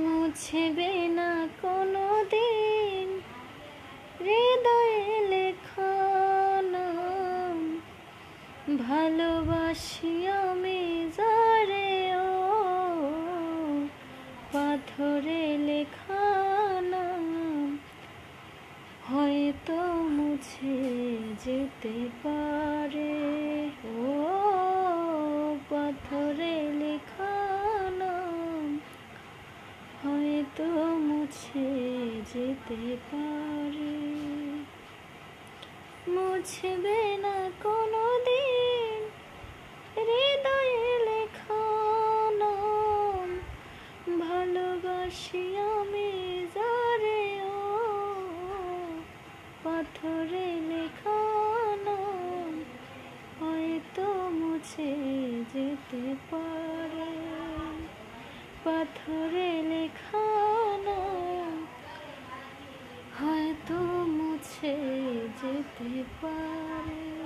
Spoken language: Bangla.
মুছবে না কোনো দিন হৃদয়ে লেখা নাম, ভালোবাসি আমি যারে ও পাথরে লেখা নাম, হয়তো মুছে যেতে পারে ও পাথরে লেখা নাম, হয়তো মুছে যেতে পারে। মুছবে না কোনো দিন হৃদয়ে লেখা নাম, ভালোবাসি আমি যারে ও পাথরে লেখা নাম, হয়তো মুছে যেতে পারে। পাথরে লেখা নাম, হয়তো মুছে যেতে পারে।